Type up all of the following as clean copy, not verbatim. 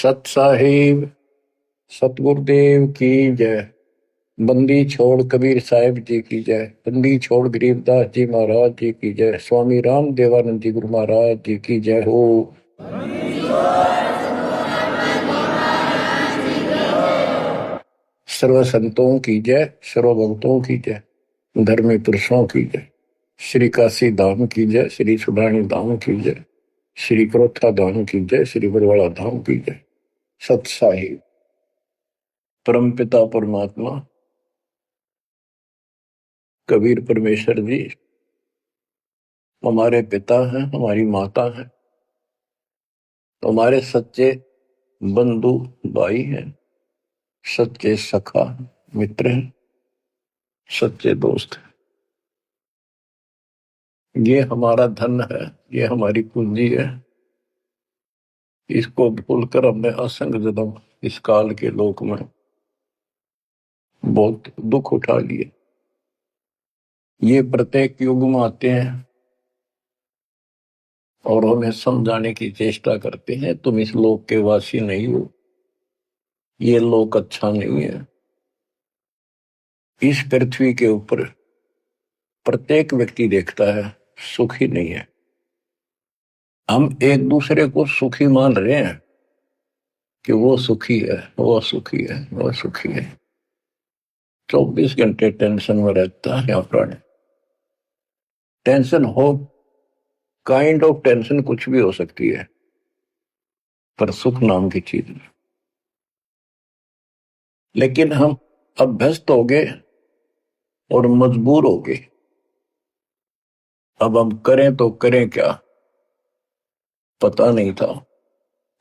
सत साहिब सतगुरुदेव की जय। बंदी छोड़ कबीर साहिब जी की जय। बंदी छोड़ गरीबदास जी महाराज जी की जय। स्वामी राम देवानंद जी गुरु महाराज जी की जय हो। सर्व संतों की जय, सर्व भक्तों की जय, धर्मी पुरुषों की जय। श्री काशी धाम की जय, श्री सुडानी धाम की जय, श्री क्रोथा धाम की जय, श्री बरवाड़ा धाम की जय। सत साहिब परमपिता परमात्मा कबीर परमेश्वर जी हमारे पिता हैं, हमारी माता हैं, हमारे सच्चे बंधु भाई हैं, सच्चे सखा मित्र हैं, सच्चे दोस्त हैं। ये हमारा धन है, ये हमारी पूंजी है। इसको भूलकर हमने असंग जन्म इस काल के लोक में बहुत दुख उठा लिए। ये प्रत्येक युग में आते हैं और हमें समझाने की चेष्टा करते हैं, तुम इस लोक के वासी नहीं हो, ये लोक अच्छा नहीं है। इस पृथ्वी के ऊपर प्रत्येक व्यक्ति देखता है सुखी नहीं है। हम एक दूसरे को सुखी मान रहे हैं कि वो सुखी है, वो सुखी है, वो सुखी है। 24 घंटे टेंशन में रहता है प्राणी। टेंशन हो, काइंड ऑफ टेंशन कुछ भी हो सकती है, पर सुख नाम की चीज नहीं। लेकिन हम अभ्यस्त हो गए और मजबूर हो गए। अब हम करें तो करें क्या, पता नहीं था।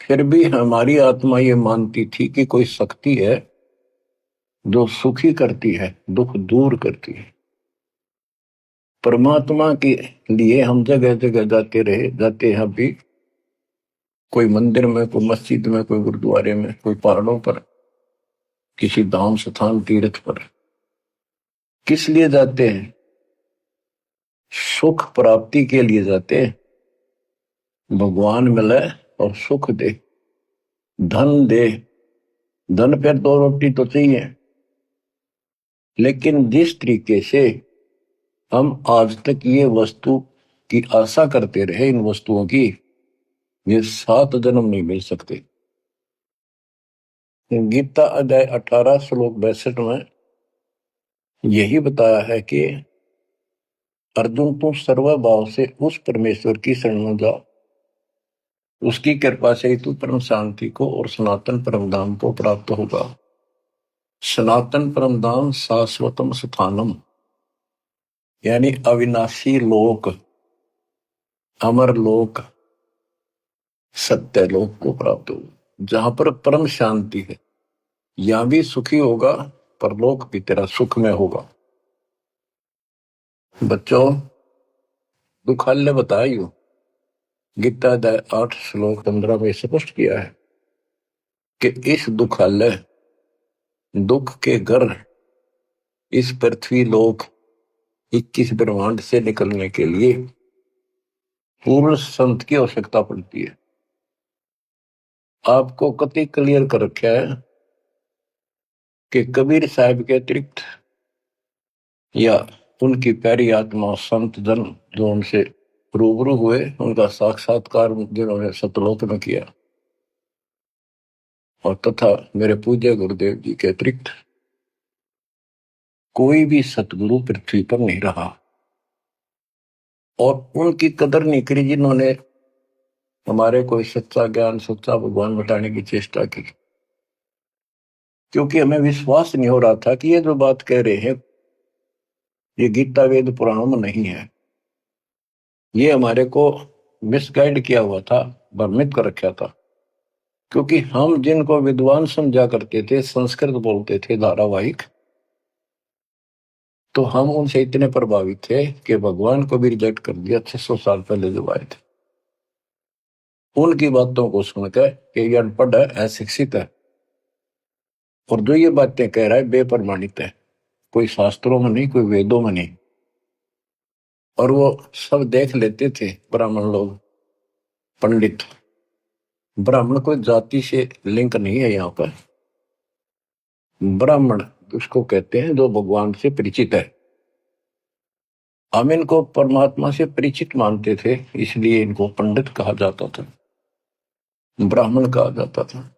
फिर भी हमारी आत्मा ये मानती थी कि कोई शक्ति है जो सुखी करती है, दुख दूर करती है। परमात्मा के लिए हम जगह जगह जाते रहे, जाते हैं भी। कोई मंदिर में, कोई मस्जिद में, कोई गुरुद्वारे में, कोई पहाड़ों पर, किसी धाम स्थान तीर्थ पर। किस लिए जाते हैं? सुख प्राप्ति के लिए जाते हैं। भगवान मिले और सुख दे, धन दे। धन पर दो रोटी तो चाहिए, लेकिन जिस तरीके से हम आज तक ये वस्तु की आशा करते रहे, इन वस्तुओं की, ये 7 जन्म नहीं मिल सकते। गीता अध्याय 18 श्लोक 62 में यही बताया है कि अर्जुन तुम सर्वभाव से उस परमेश्वर की शरण में जाओ, उसकी कृपा से ही तू परम शांति को और सनातन परम धाम को प्राप्त होगा। सनातन परम धाम शाश्वतम स्थानम, यानी अविनाशी लोक, अमर लोक, सत्य लोक को प्राप्त होगा, जहां पर परम शांति है। यहां भी सुखी होगा, परलोक भी तेरा सुख में होगा। बच्चों, दुखालय बताइयो, गीता अध्याय 8 श्लोक 15 में स्पष्ट किया है कि इस दुखालय, दुख के घर, इस पृथ्वी लोक 21 ब्रह्मांड से निकलने के लिए पूर्ण संत की आवश्यकता पड़ती है। आपको कति क्लियर कर रखा है कि कबीर साहब के अतिरिक्त या उनकी प्यारी आत्मा संत जन जो उनसे रूबरू हुए, उनका साक्षात्कार जिन्होंने सतलोक में किया, और तथा मेरे पूज्य गुरुदेव जी के अतिरिक्त कोई भी सतगुरु पृथ्वी पर नहीं रहा। और उनकी कदर नहीं करी जिन्होंने हमारे कोई सच्चा ज्ञान, सच्चा भगवान बताने की चेष्टा की। क्योंकि हमें विश्वास नहीं हो रहा था कि ये जो बात कह रहे हैं ये गीता वेद पुराणों में नहीं है। ये हमारे को मिसगाइड किया हुआ था, भ्रमित कर रखा था। क्योंकि हम जिनको विद्वान समझा करते थे, संस्कृत बोलते थे धारावाहिक, तो हम उनसे इतने प्रभावित थे कि भगवान को भी रिजेक्ट कर दिया 600 साल पहले जो आए थे। उनकी बातों को सुनकर कि ये अनपढ़ है, अशिक्षित है, और जो ये बातें कह रहा है बेप्रमाणित है, कोई शास्त्रों में नहीं, कोई वेदों में नहीं। और वो सब देख लेते थे ब्राह्मण लोग, पंडित, ब्राह्मण कोई जाति से लिंक नहीं है यहाँ पर। ब्राह्मण उसको कहते हैं जो भगवान से परिचित है। हम इनको परमात्मा से परिचित मानते थे, इसलिए इनको पंडित कहा जाता था, ब्राह्मण कहा जाता था।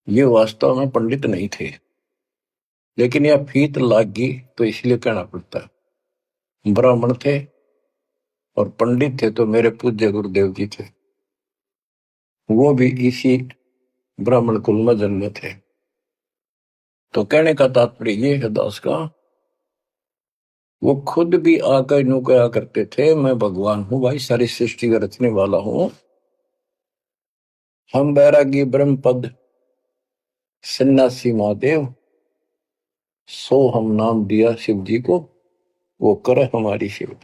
ये वास्तव में पंडित नहीं थे, लेकिन यह फीत लाग गई तो इसलिए कहना पड़ता है। ब्राह्मण थे और पंडित थे तो मेरे पूज्य गुरुदेव जी थे, वो भी इसी ब्राह्मण कुल में जन्मे थे। तो कहने का तात्पर्य ये है दास का, वो खुद भी आकर यूं कहा करते थे, मैं भगवान हूं भाई, सारी सृष्टि का रचने वाला हूं। हम बैरागी ब्रह्म पद सन्यासी महादेव, सो हम नाम दिया शिव जी को, वो करे हमारी सेवा।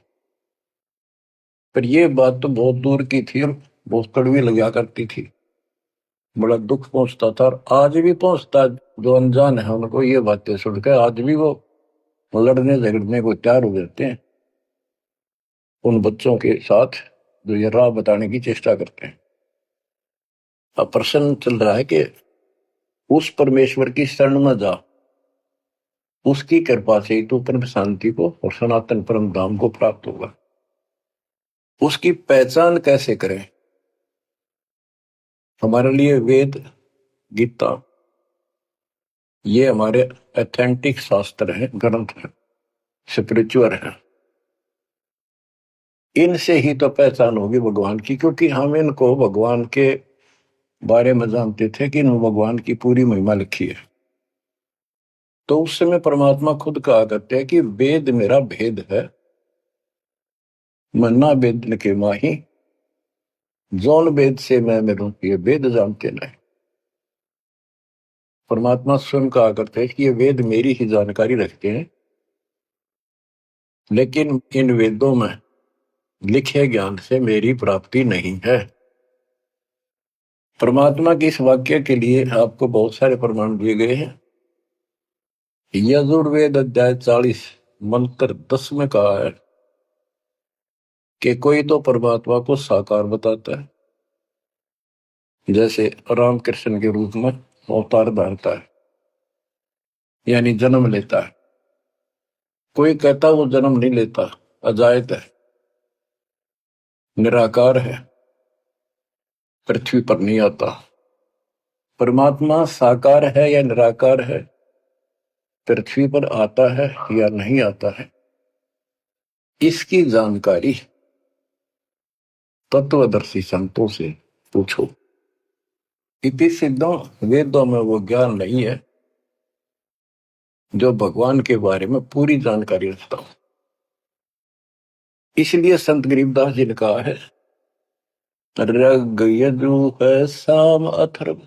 पर ये बात तो बहुत दूर की थी और बहुत कड़वी लगा करती थी, बड़ा दुख पहुंचता था और आज भी पहुंचता है। जो अनजान है उनको ये बातें सुनकर आज भी वो लड़ने झगड़ने को तैयार हो जाते हैं उन बच्चों के साथ जो ये राह बताने की चेष्टा करते हैं। अब प्रश्न चल रहा है कि उस परमेश्वर की शरण में जा, उसकी कृपा से ही तू परम शांति को और सनातन परम धाम को प्राप्त होगा। उसकी पहचान कैसे करें? हमारे लिए वेद गीता ये हमारे ऑथेंटिक शास्त्र हैं, ग्रंथ हैं, स्पिरिचुअल हैं। इनसे ही तो पहचान होगी भगवान की, क्योंकि हम इनको भगवान के बारे में जानते थे कि इन भगवान की पूरी महिमा लिखी है। तो उस समय परमात्मा खुद कहा करते हैं कि वेद मेरा भेद है, मन्ना वेद के माही, जौन वेद से मैं मेरू ये वेद जानते नहीं। परमात्मा स्वयं कहा करते हैं कि ये वेद मेरी ही जानकारी रखते हैं, लेकिन इन वेदों में लिखे ज्ञान से मेरी प्राप्ति नहीं है। परमात्मा के इस वाक्य के लिए आपको बहुत सारे प्रमाण दिए गए हैं। यजुर्वेद अध्याय 40 मंत्र 10 में कहा है कि कोई तो परमात्मा को साकार बताता है, जैसे रामकृष्ण के रूप में अवतार धारता है, यानी जन्म लेता है। कोई कहता वो जन्म नहीं लेता, अजायत है, निराकार है, पृथ्वी पर नहीं आता। परमात्मा साकार है या निराकार है, पृथ्वी पर आता है या नहीं आता है, इसकी जानकारी तत्वदर्शी संतों से पूछो। इति सिद्धों, वेदों में वो ज्ञान नहीं है जो भगवान के बारे में पूरी जानकारी रखता हूं। इसलिए संत गरीबदास जी ने कहा है, रग यजु है साम अथर्व,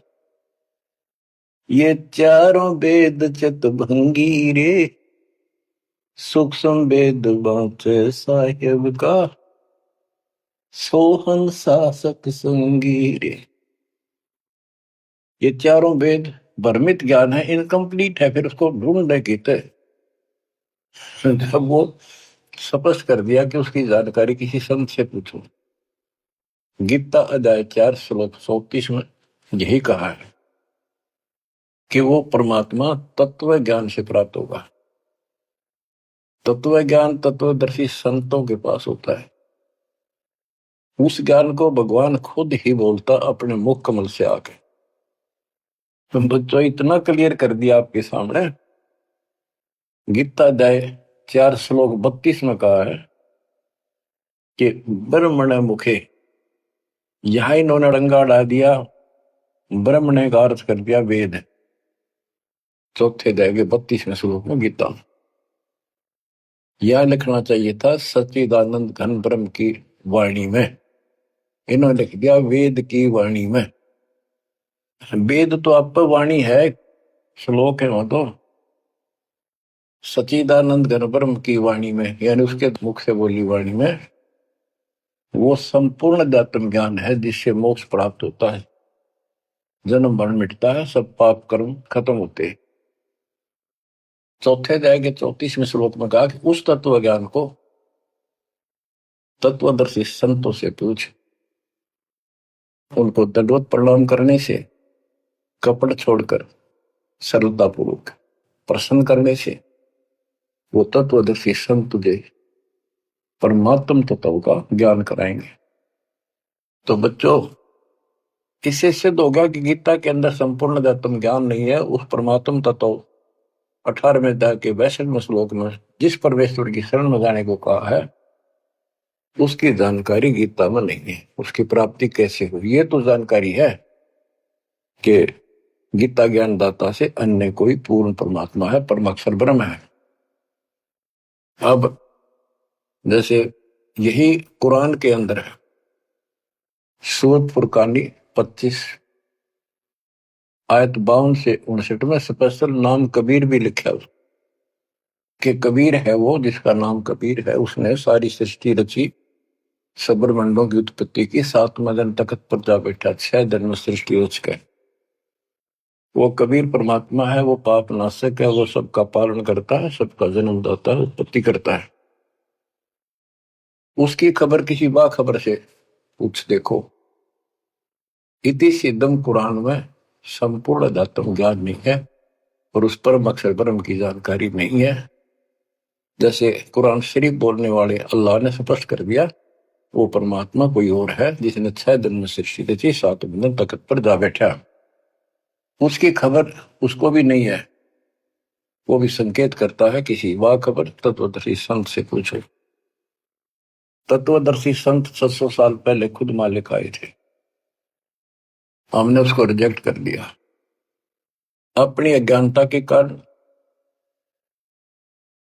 ये चारों वेद चतुर्भंगी रे, सूक्ष्म वेद बाँचे साहेब का, सोहन शासक संगी रे। ये चारों वेद भ्रमित ज्ञान है, इनकम्प्लीट है, फिर उसको ढूंढने की थे। जब वो स्पष्ट कर दिया कि उसकी जानकारी किसी संत से पूछो। गीता अध्याय 4 श्लोक 34 में यही कहा है कि वो परमात्मा तत्व ज्ञान से प्राप्त होगा। तत्व ज्ञान तत्वदर्शी संतों के पास होता है। उस ज्ञान को भगवान खुद ही बोलता अपने मुख कमल से आके। तो बच्चों इतना क्लियर कर दिया आपके सामने। गीता अध्याय 4 श्लोक 32 में कहा है कि ब्रह्मण मुखे, यहां इन्होंने रंगा डाल दिया, ब्रह्म ने का अर्थ कर दिया वेद। चौथे अध्याय के 32वें श्लोक में गीता। यह लिखना चाहिए था सच्चिदानंद घन ब्रह्म की वाणी में, इन्होंने लिख दिया वेद की वाणी में। वेद तो आप वाणी है, श्लोक है वो तो। सच्चिदानंद घन ब्रह्म की वाणी में, यानी उसके मुख से बोली वाणी में, वो संपूर्ण अध्यात्म ज्ञान है जिससे मोक्ष प्राप्त होता है, जन्म मरण मिटता है, सब पाप कर्म खत्म होते हैं। चौथे अध्याय के 34वें श्लोक में कहा कि उस तत्व ज्ञान को तत्वदर्शी संतों से पूछ। उनको दंडवत प्रणाम करने से, कपट छोड़कर सरलतापूर्वक प्रसन्न करने से वो तत्वदर्शी संत तुझे परमात्म तत्व का ज्ञान कराएंगे। तो बच्चों, इससे सिद्ध होगा कि गीता के अंदर संपूर्ण आत्म ज्ञान नहीं है। उस परमात्म तत्व 18वें अध्याय के 62वें श्लोक में जिस परमेश्वर की शरण में जाने को कहा है, उसकी जानकारी गीता में नहीं है। उसकी प्राप्ति कैसे हुई, ये तो जानकारी है कि गीता ज्ञान दाता से अन्य कोई पूर्ण परमात्मा है, परमाक्षर ब्रह्म है। अब जैसे यही कुरान के अंदर है, सूरत फुरकानी 25 आयत 52 से 59 में स्पेशल नाम कबीर भी लिखा है कि कबीर है वो जिसका नाम कबीर है, उसने सारी सृष्टि रची, सब्रमंडों की उत्पत्ति की, 7वें दिन तख्त पर जा बैठा, 6 दिन में सृष्टि रच गए। वो कबीर परमात्मा है, वो पाप नाशक है, वो सबका पालन करता है, सबका जन्म दाता है, उत्पत्ति करता है। उसकी खबर किसी बाखबर से पूछ देखो। इति सिद्धम कुरान में संपूर्ण अध्यात्म ज्ञान नहीं है और उस परम अक्षर ब्रह्म की जानकारी नहीं है। जैसे कुरान शरीफ बोलने वाले अल्लाह ने स्पष्ट कर दिया, वो परमात्मा कोई और है जिसने 6 दिन में सृष्टि रची, 7वें दिन तख्त पर जा बैठा। उसकी खबर उसको भी नहीं है। वो भी संकेत करता है किसी बाखबर तत्वदर्शी संत से पूछो। तत्वदर्शी संत 700 साल पहले खुद मालिक आए थे, हमने उसको रिजेक्ट कर दिया अपनी अज्ञानता के कारण।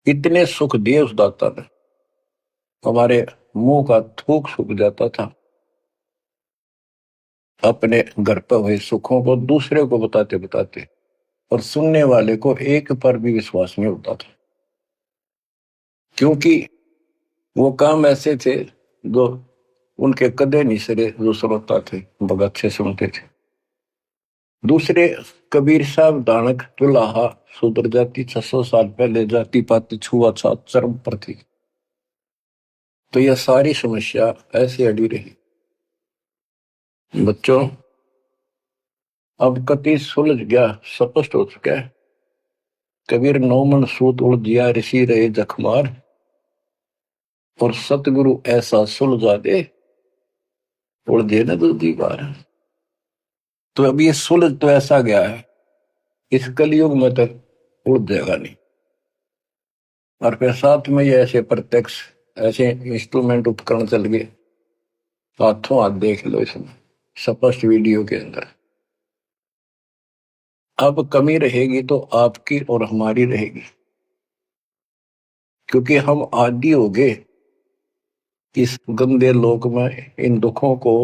इतने सुख दिए उस दाता ने, हमारे मुंह का थूक सूख जाता था। अपने घर पर हुए सुखों को दूसरे को बताते बताते, और सुनने वाले को एक पर भी विश्वास नहीं होता था, क्योंकि वो काम ऐसे थे जो उनके कदे नहीं सरे, जो श्रोता थे बड़ा अच्छे सुनते थे। दूसरे कबीर साहब दानक तुलाहा शूद्र जाति 600 साल पहले जाति पाति छुआछूत चरम पर थी। तो यह सारी समस्या ऐसे अड़ी रही। बच्चों, अब कति सुलझ गया, स्पष्ट हो चुका है। कबीर 9 मन सूत उलझिया ऋषि रहे जखमार, और सतगुरु ऐसा सुलझा दे उलझे न दूसरी बार। तो अब ये सुलझ तो ऐसा गया है, इस कलयुग में तक उलझ जाएगा नहीं। और फिर साथ में ये ऐसे प्रत्यक्ष ऐसे इंस्ट्रूमेंट उपकरण चल गए, हाथों हाथ देख लो इसमें स्पष्ट वीडियो के अंदर। अब कमी रहेगी तो आपकी और हमारी रहेगी, क्योंकि हम आदी हो गए इस गंदे लोक में इन दुखों को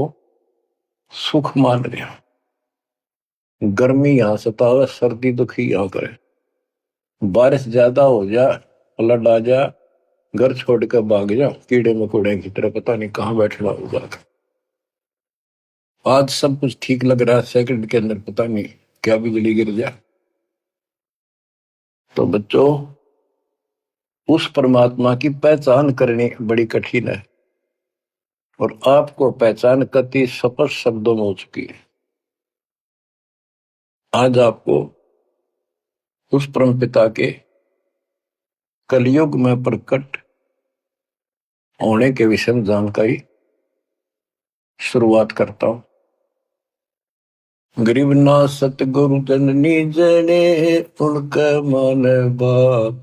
सुख मान रहे हैं। गर्मी यहां सतावे, सर्दी दुखी यहां करे, बारिश ज्यादा हो जा, फ्लड आ जा, घर छोड़कर भाग जा, कीड़े मकोड़े की तरह पता नहीं कहां बैठना होगा। आज सब कुछ ठीक लग रहा है, सेकंड के अंदर पता नहीं क्या बिजली गिर जाए। तो बच्चों, उस परमात्मा की पहचान करनी बड़ी कठिन है, और आपको पहचान कति स्पष्ट शब्दों में हो चुकी है। आज आपको उस परम पिता के कलयुग में प्रकट होने के विषय में जानकारी शुरुआत करता हूं। गरीब ना सतगुरु जननी जने, उनका मान बाप,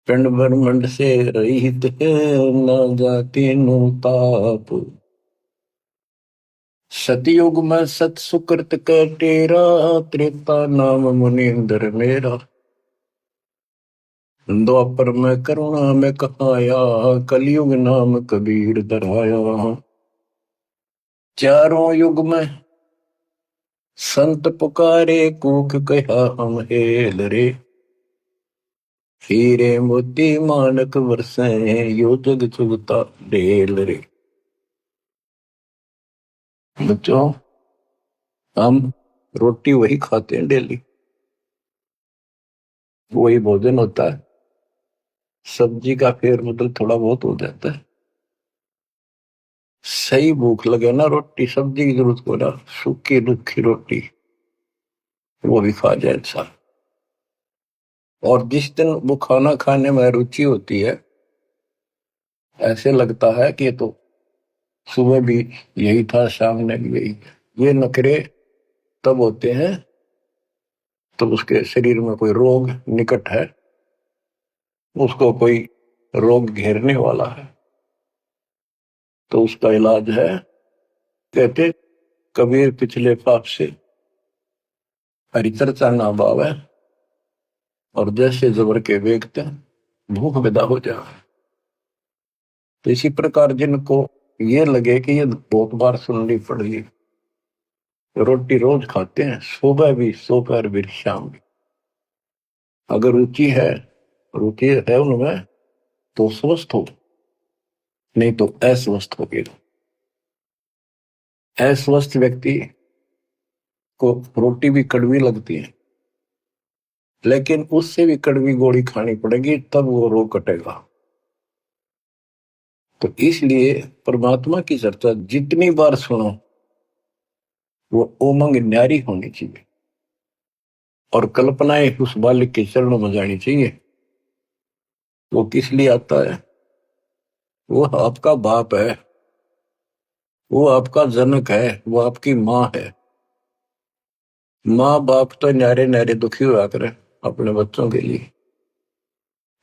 पिंड ब्रह्मंड से रहित है, ना जाति नु ताप। सतयुग में सत सुकृत का तेरा, त्रेता नाम मुनिंदर मेरा। द्वापर में करुणा में कहाया, कलयुग नाम कबीर धराया। चारों युग में संत पुकारे, कूक कहा हम हेल रे। हीरे मोती मानक वर्षे, यो जग चुगता ढेल रे। बच्चों, हम रोटी वही खाते हैं डेली, वही भोजन होता है, सब्जी का फेर बदल थोड़ा बहुत हो जाता है। सही भूख लगे ना, रोटी सब्जी की जरूरत को ना, सूखी रुखी रोटी वो भी खा जाए इंसान। और जिस दिन वो खाना खाने में रुचि होती है, ऐसे लगता है कि ये तो सुबह भी यही था, शाम ने भी यही। ये नखरे तब होते हैं तब उसके शरीर में कोई रोग निकट है, उसको कोई रोग घेरने वाला है, तो उसका इलाज है। कहते कबीर पिछले पाप से हरि चर्चा ना बावे, और जैसे जबर के वेगते भूख विदा हो जाए। तो इसी प्रकार जिनको ये लगे कि ये बहुत बार सुननी पड़ेगी, रोटी रोज खाते हैं, सुबह भी दोपहर भी शाम भी, अगर रुचि है उनमें तो स्वस्थ हो, नहीं तो अस्वस्थ हो गए। अस्वस्थ व्यक्ति को रोटी भी कड़वी लगती है, लेकिन उससे भी कड़वी गोली खानी पड़ेगी, तब वो रोग कटेगा। तो इसलिए परमात्मा की चर्चा जितनी बार सुनो वो उमंग न्यारी होनी चाहिए, और कल्पनाएं उस बालक के चरणों में जानी चाहिए। वो किस लिए आता है? वो आपका बाप है, वो आपका जनक है, वो आपकी माँ है। माँ बाप तो न्यारे न्यारे दुखी हुआ करे अपने बच्चों के लिए,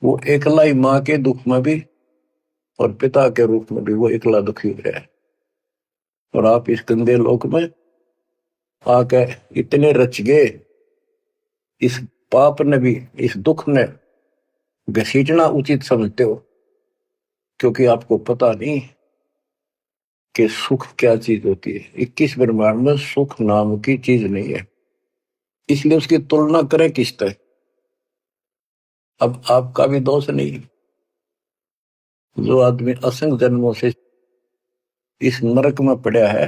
वो एकला ही माँ के दुख में भी और पिता के रूप में भी वो एकला दुखी हो रहा है। और आप इस गंदे लोक में आके इतने रच गए, इस पाप ने भी, इस दुख ने घसीटना उचित समझते हो, क्योंकि आपको पता नहीं कि सुख क्या चीज होती है। 21 ब्रह्मांड में सुख नाम की चीज नहीं है, इसलिए उसकी तुलना करें किससे? अब आपका भी दोष नहीं। जो आदमी असंख्य जन्मों से इस नरक में पड़ा है,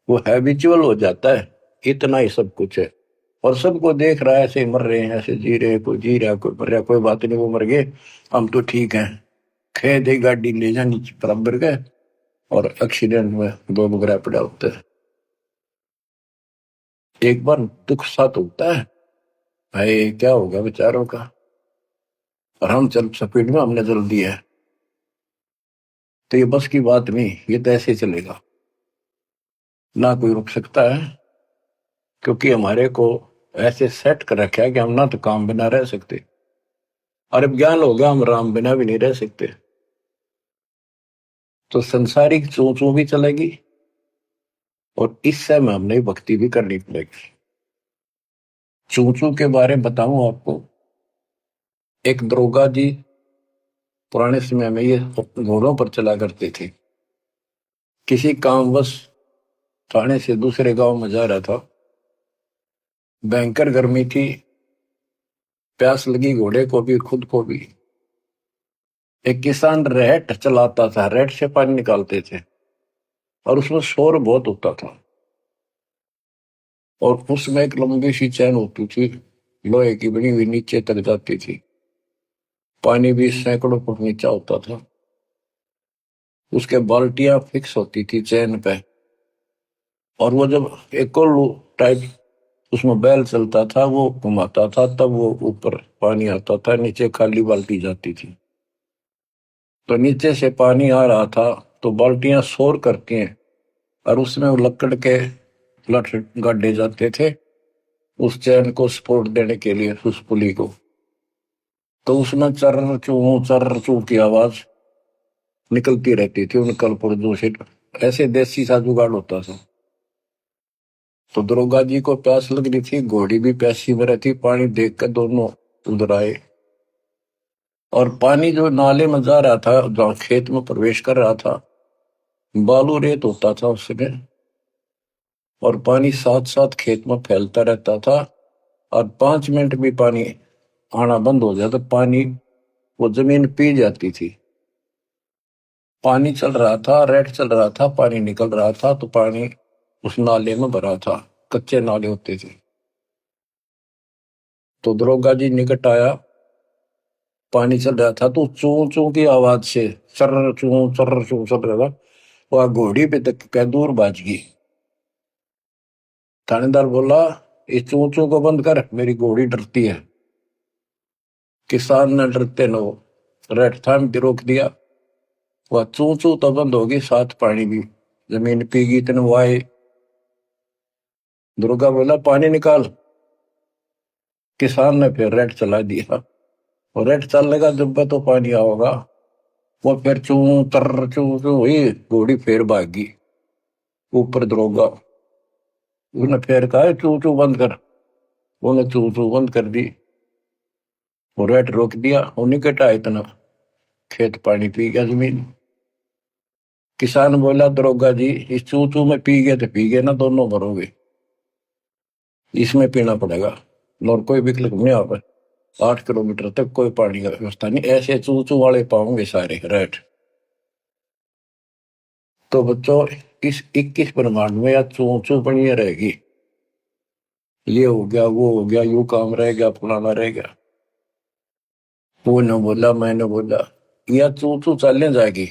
वो हैबिचुअल हो जाता है, इतना ही सब कुछ है। और सबको देख रहा है, ऐसे मर रहे हैं, ऐसे जी रहे हैं, कोई जी रहा, कोई मर रहा, कोई बात नहीं, वो मर गए, हम तो ठीक हैं। खे दे गाड़ी ले जानी बराबर गए, और एक्सीडेंट में दो बगरा पड़ा होता है। एक बार दुख साथ होता है, भाई क्या होगा बेचारों का, और हम चल स्पीड में हमने जल्दी है, तो ये बस की बात नहीं, ये तो ऐसे चलेगा, ना कोई रुक सकता है। क्योंकि हमारे को ऐसे सेट कर रखा है कि हम ना तो काम बिना रह सकते, और अब ज्ञान हो गया हम राम बिना भी नहीं रह सकते। तो संसारिक चोचों भी चलेगी, और इस समय हमने भक्ति भी करनी पड़ेगी। चूचू के बारे में बताऊं आपको, एक दरोगा जी पुराने समय में ये घोड़ों पर चला करते थे। किसी कामवश थाने से दूसरे गांव में जा रहा था, भयंकर गर्मी थी, प्यास लगी घोड़े को भी खुद को भी। एक किसान रेट चलाता था, रेट से पानी निकालते थे, और उसमें शोर बहुत होता था, और उसमें एक लंबी सी चैन होती थी, लोहे की बनी हुई, नीचे तक जाती थी, पानी भी सैकड़ों फुट नीचा होता था। उसके बाल्टियां फिक्स होती थी चैन पे, और वो जब एक टाइप उसमें बैल चलता था, वो घुमाता था, तब वो ऊपर पानी आता था, नीचे खाली बाल्टी जाती थी। तो नीचे से पानी आ रहा था, तो बाल्टियां शोर करती हैं, और उसमें वो लकड़ के लठ गाड़े जाते थे उस चैन को सपोर्ट देने के लिए, उस पुली को। तो उसमें चर्र चू की आवाज निकलती रहती थी, उन कल पुर्जों से। ऐसे देसी सा जुगाड़ होता था। तो दरोगा जी को प्यास लग रही थी, घोड़ी भी प्यासी में रहती, पानी देख कर दोनों उधर आए, और पानी जो नाले में जा रहा था, जहाँ खेत में प्रवेश कर रहा था, बालू रेत होता था उसमें, और पानी साथ साथ खेत में फैलता रहता था, और 5 मिनट भी पानी आना बंद हो जाता, पानी वो जमीन पी जाती थी। पानी चल रहा था, रेट चल रहा था, पानी निकल रहा था, तो पानी उस नाले में भरा था, कच्चे नाले होते थे। तो दरोगा जी निकट आया, पानी चल रहा था, तो चू चू की आवाज से चर्र चू चल रहा था, वह घोड़ी पे तक क्या दूर बाज गई। थानेदार बोला इस चू चू को बंद कर, मेरी घोड़ी डरती है। किसान ने डरते न रेट थाम के रोक दिया। वह चू चू तो बंद होगी, साथ पानी भी। जमीन पीगी इतने वो आए। दुर्गा बोला पानी निकाल। किसान ने फिर रेट चला दिया, और रेट चलने का जब तो पानी आओगा। वो फिर चू चू चू हुई, घोड़ी फिर भागी। ऊपर दरोगा उसने फिर कहा चू चू बंद कर। उन्हें चू चू बंद कर दी, वो रेट रोक दिया। उन्हीं कटा इतना, खेत पानी पी गया जमीन। किसान बोला दरोगा जी इस चू चू में पी गए तो पी गए ना, दोनों मरोगे, इसमें पीना पड़ेगा। और कोई विकल्प नहीं आ पाए। 8 किलोमीटर तक कोई पानी का व्यवस्था नहीं, ऐसे चू चू वाले पाओगे सारे रेट। तो बच्चों इस 21 ब्रह्मांड में या चू चू बनी रहेगी। ये हो गया, वो हो गया, यू काम रह गया, फलाना रह गया। वो न बोला, मैंने बोला, या चू चू चलने जाएगी।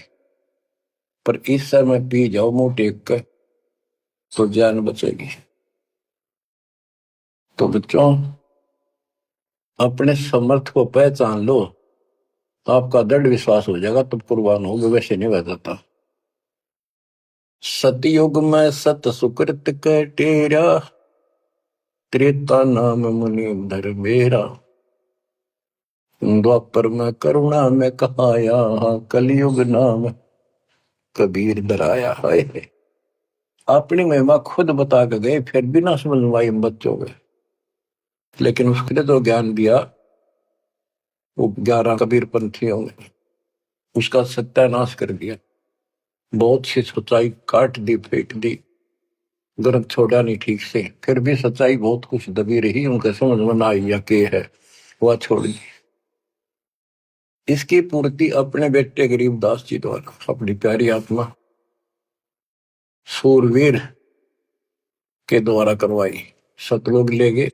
पर इस समय पी जाओ मुंह टेक कर, तो जान बचेगी। तो बच्चों अपने समर्थ को पहचान लो, आपका दृढ़ विश्वास हो जाएगा, तब कुर्बान होगे, वैसे नहीं बह जाता। सतयुग में सत सुकृत के टेरा, त्रेता नाम मुनि धर मेरा। द्वापर में करुणा में कहाया, कलयुग नाम कबीर डराया है। अपनी महिमा खुद बता के गए, फिर भी ना समझ पाई बच्चों के। लेकिन उसने तो ज्ञान दिया, वो 11 कबीर पंथियों ने उसका सत्यानाश कर दिया। बहुत सी सच्चाई काट दी, फेंक दी, ग्रंथ छोड़ा नहीं ठीक से। फिर भी सच्चाई बहुत कुछ दबी रही, उनके समझ में ना आई या के है, वह छोड़ दी। इसकी पूर्ति अपने बेटे गरीबदास जी द्वारा अपनी प्यारी आत्मा सूरवीर के द्वारा करवाई। सतलोग ले गए।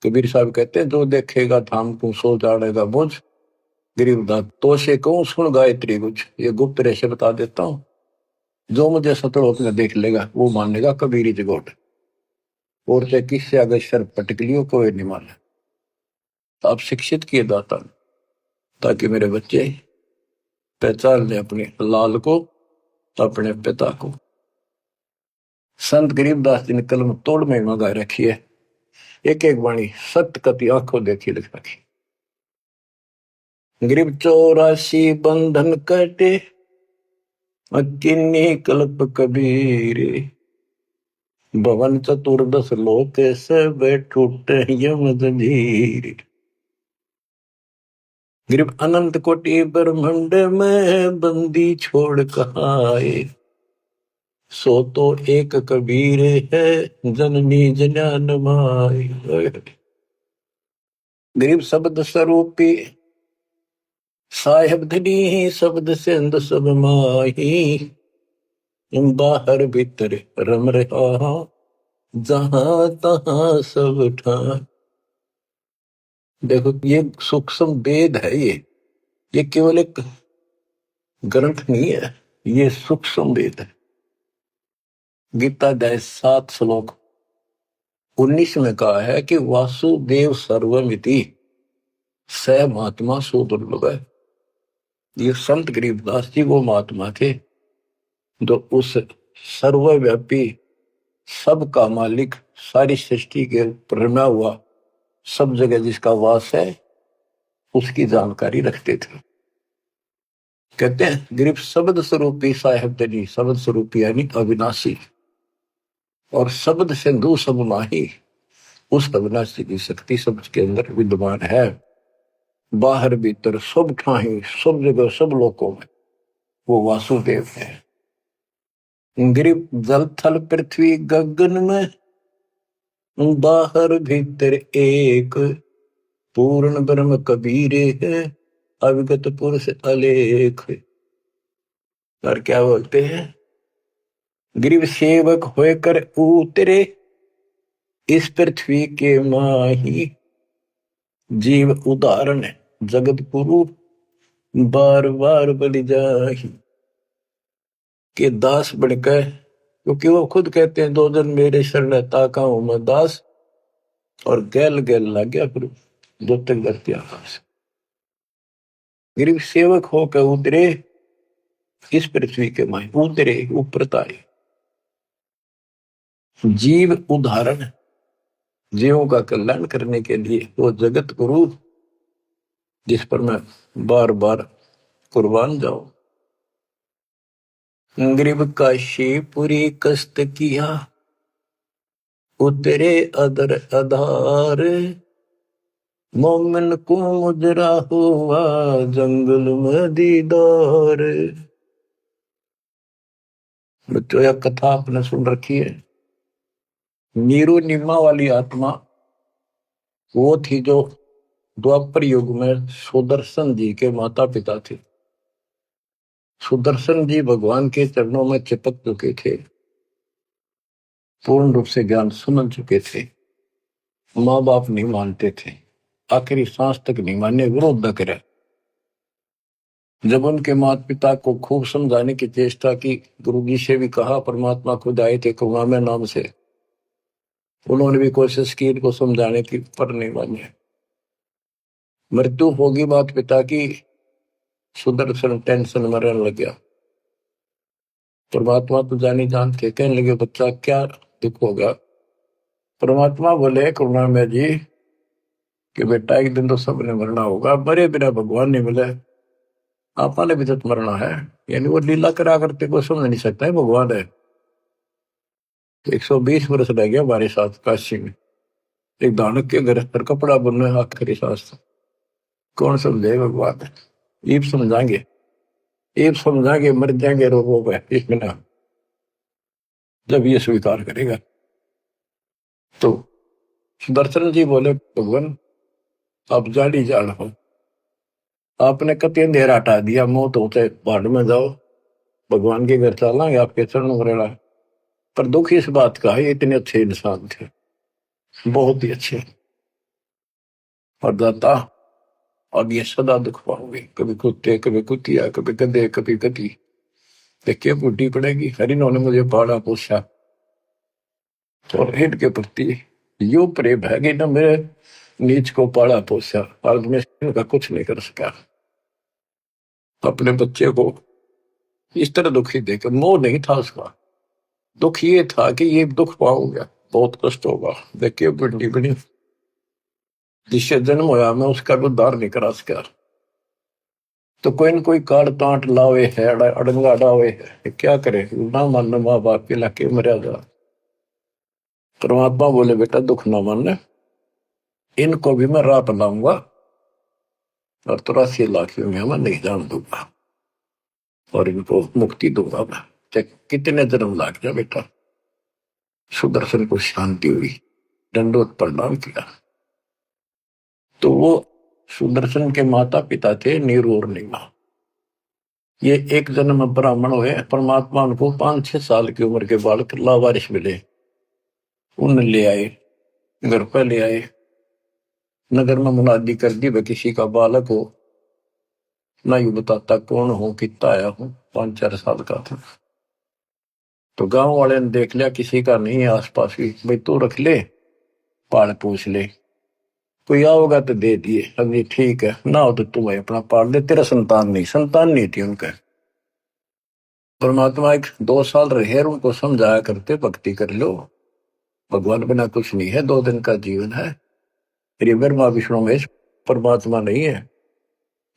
कबीर साहब कहते हैं जो देखेगा धाम को सो जानेगा बुझ। गरीबदास तो से कहूं सुन गायत्री कुछ, ये गुप्त रहस्य बता देता हूं। जो मुझे सतलोक में देख लेगा वो मानेगा कबीरी जगोट, और चाहे किससे अगर शर पटक लियो कोई नहीं माने। तो आप शिक्षित किए दाता, ताकि मेरे बच्चे पहचान ले अपने लाल को, अपने पिता को। संत गरीबदास जी ने कलम तोड़ में मंगाए रखी है। एक एक वाणी सत्य कति आंखों देखी लिख रखी। गरीब 84 बंधन कटे, किन्नी कल्प कबीर। भवन चतुर्दश लोक सब टूटे यम जंजीर। गरीब अनंत कोटि ब्रह्मांड में बंदी छोड़ कहाए। सो तो एक कबीर है जननी जन्यान माई। गरीब शब्द स्वरूपी साहेब धनी, शब्द सिंध सब माही। बाहर भीतर रम रहा, जहां तहां सब ठा। देखो ये सूक्ष्म वेद है, ये केवल एक ग्रंथ नहीं है, ये सूक्ष्म वेद है। गीता अध्याय 7 श्लोक 19 में कहा है कि वासुदेव सर्वमिति स महात्मा सो दुर्लभ है। ये संत गरीबदास जी वो महात्मा थे जो उस सर्वव्यापी, सबका मालिक, सारी सृष्टि के प्रमा हुआ, सब जगह जिसका वास है, उसकी जानकारी रखते थे। कहते हैं गरीब शब्द स्वरूपी साहेब धनी, शब्द स्वरूपी यानी अविनाशी, और शब्द सिंधु सब माही। उस अविनाशी की शक्ति शब्द के अंदर विद्यमान है। बाहर भीतर सब ठाही, सब जगह, सब लोकों में वो वासुदेव है। गरीब जल थल पृथ्वी गगन में, बाहर भीतर एक। पूर्ण ब्रह्म कबीर है, अविगत पुरुष अलेख। और क्या बोलते हैं, गरीब सेवक होकर उतरे इस पृथ्वी के माही। जीव उदाहरण जगत गुरु, बार बार बलि जाही। कि दास बनकर, क्योंकि वो खुद कहते हैं दो जन मेरे शरण ताका हूं मैं दास, और गैल गैल लग गया फिर जो तक धरती आकाश। गरीब सेवक होकर उतरे इस पृथ्वी के माए, उतरे ऊपर तारे। जीव उदाहरण, जीवों का कल्याण करने के लिए वो जगत गुरु जिस पर मैं बार बार कुर्बान जाऊं। गरीब काशी पूरी कष्ट किया, उतरे अदर आधार, मोमिन को मुजरा हुआ जंगल में दीदार। बच्चों यह कथा आपने सुन रखी है। नीरू निम्मा वाली आत्मा वो थी जो द्वापर युग में सुदर्शन जी के माता पिता थे। सुदर्शन जी भगवान के चरणों में चिपक चुके थे, पूर्ण रूप से ज्ञान सुन चुके थे। माँ बाप नहीं मानते थे, आखिरी सांस तक नहीं माने, विरोध न करे। जब उनके माता पिता को खूब समझाने की चेष्टा की, गुरु जी से भी कहा, परमात्मा खुद आए थे करुणा नाम से, उन्होंने भी कोशिश की इनको समझाने की, पर नहीं माने। मृत्यु होगी माता पिता की, सुदर्शन टेंशन में रहने लग गया। परमात्मा तो जानी जानते, कहने लगे बच्चा क्या दुख होगा। परमात्मा बोले करुणा में जी कि बेटा एक दिन तो सबने मरना होगा, मरे बिना भगवान नहीं मिले, आपने भी तो मरना है। यानी वो लीला करा करते कोई समझ नहीं सकता है भगवान है। 120 वर्ष रह गया हमारे साथ काशी में, एक दानक के घर पर कपड़ा बुनने आखिरी सांस, कौन समझे भगवान है। ईब समझाएंगे, ईब समझाएंगे, मर जाएंगे रोगों पे इसमें ना, जब ये स्वीकार करेगा। तो सुदर्शन जी बोले भगवान आप जाड़ी जान हो, आपने कति अंधेरा हटा दिया, मौत होते पहाड़ में जाओ, भगवान के घर चलांगे आपके चरणों में रहना। पर दुख इस बात का है, इतने अच्छे इंसान थे, बहुत ही अच्छे, और दाता अब ये सदा दुख पाओगे, कभी कुत्ते कभी कुतिया कभी गधे कभी गधी, देखिए बुढ़ी पड़ेगी। हरिनों ने मुझे पाला पोसा, और हिट के प्रति यो प्रेम है कि ना मेरे नीच को पाला पोसा, आज मैं इनका कुछ नहीं कर सका। अपने बच्चे को इस तरह दुखी देकर, मोह नहीं था उसका, दुख ये था कि ये दुख पाऊंगा, बहुत कष्ट होगा। देखिए बुढ़ी बनी, जिससे जन्म होया मैं उसका भी उद्धार नहीं करा सका। तो कोई न कोई काट तांट लावे है, अड़ंगा डावे है, क्या करे, ना मानना माँ बाप के लाके मर्यादा। परमात्मा बोले बेटा दुख ना मानना, इनको भी मैं रात लाऊंगा और 83 लाख में मैं नहीं जान दूंगा, और इनको मुक्ति दूंगा मैं, चाहे कितने जन्म लाग जाए बेटा। सुदर्शन को शांति हुई, दंडोत प्रणाम किया। तो वो सुदर्शन के माता पिता थे नीरू और नीमा। ये एक जन्म ब्राह्मण हुए, परमात्मा उनको 5-6 साल की उम्र के बालक लावारिश मिले, उन ले आए, घर पर ले आए, नगर में मुनादी कर दी, वह किसी का बालक हो, ना यू बताता कौन हो, कितना आया हूं, 5-4 साल का था। तो गांव वाले ने देख लिया किसी का नहीं है आसपास भी, भाई तू रख ले, पाल पूछ ले, कोई आओगा तो दे दिए, अभी ठीक है, ना हो तो तू अपना पाल ले, तेरा संतान नहीं, संतान नहीं थी उनका। परमात्मा एक 2 साल रहे, उनको समझाया करते भक्ति कर लो, भगवान बिना कुछ नहीं है, 2 दिन का जीवन है, फिर ब्रह्मा विष्णु महेश परमात्मा नहीं है।